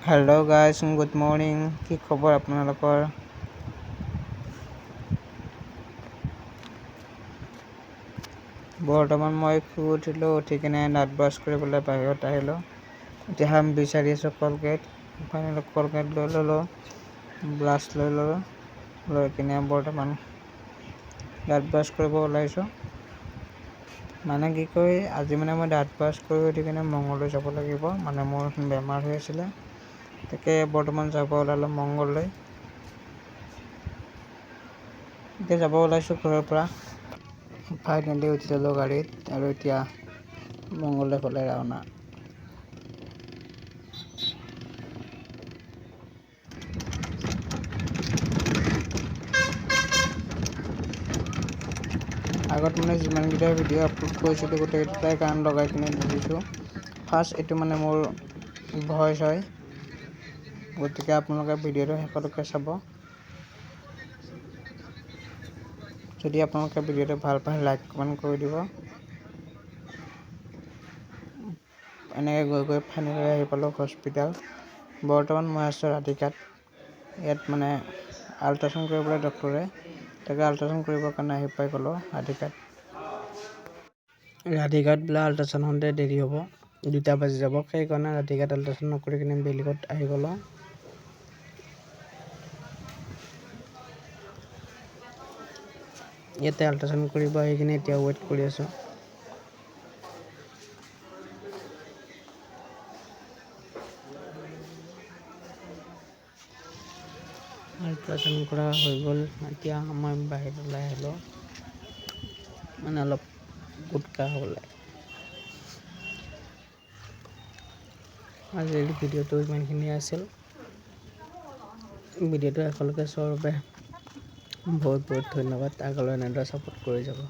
Hello' guys, good morning. কি খবৰ আপোনালোকৰ? বৰ্তমান মই শুই উঠিলোঁ। উঠি কিনে দাঁত ব্ৰাছ কৰিবলৈ বাহিৰত আহিলোঁ। এতিয়া বিচাৰি আছোঁ কলগেট। ফাইনেলি কলগেট লৈ ল'লোঁ, ব্ৰাছ লৈ ল'লোঁ। লৈ কিনে বৰ্তমান দাঁত ব্ৰাছ কৰিব ওলাইছোঁ। মানে কি কয়, আজি মই দাঁত ব্ৰাছ কৰি উঠি কিনে মংগলদৈ যাব লাগিব। মানে মোৰ বেমাৰ হৈ আছিলে, তাকে বৰ্তমান যাব ওলালোঁ মংগলদৈ। এতিয়া যাব ওলাইছোঁ ঘৰৰ পৰা। ফাইনেলি উঠি ল'লোঁ গাড়ীত আৰু এতিয়া মংগলদৈ ফালে ৰাওনা। আগত যিমানকেইটা ভিডিঅ' আপলোড কৰিছিলোঁ গোটেইকেইটাই গান লগাই কিনে দি দিছোঁ। ফাৰ্ষ্ট এইটো মোৰ ভইচ হয়, গতিকে আপোনালোকে ভিডিঅ'টো শেষলৈকে চাব। যদি আপোনালোকে ভিডিঅ'টো ভাল পায় লাইক কমেণ্ট কৰি দিব। এনেকৈ গৈ গৈ ফাইনেলি আহি পালোঁ হস্পিটেল। বৰ্তমান মই আছোঁ ৰাধিকাত। ইয়াত আল্ট্ৰাচাউণ্ড কৰিবলৈ ডক্টৰে, তাকে আল্ট্ৰাচাউণ্ড কৰিবৰ কাৰণে আহি পাই গ'লোঁ ৰাধিকাত বোলে আল্ট্ৰাচাউণ্ড হওঁতে দেৰি হ'ব, 2টা বাজি যাব। সেইকাৰণে ৰাধিকাত আল্ট্ৰাচাউণ্ড নকৰি কিনে বেলেগত আহি গ'লোঁ। ইয়াতে আল্ট্ৰাচাউণ্ড কৰিব আহি কিনে এতিয়া ৱেইট কৰি আছোঁ। আল্ট্ৰাচাউণ্ড কৰা হৈ গ'ল। এতিয়া মই বাহিৰত ওলাই আহিলোঁ, অলপ গুটকা খাবলৈ। আজিৰ ভিডিঅ'টো ইমানখিনিয়ে আছিল। ভিডিঅ'টো শেষলৈকে চোৱাৰ বাবে বহুত বহুত ধন্যবাদ। আগলৈ এনেদৰে ছাপোৰ্ট কৰি যাব।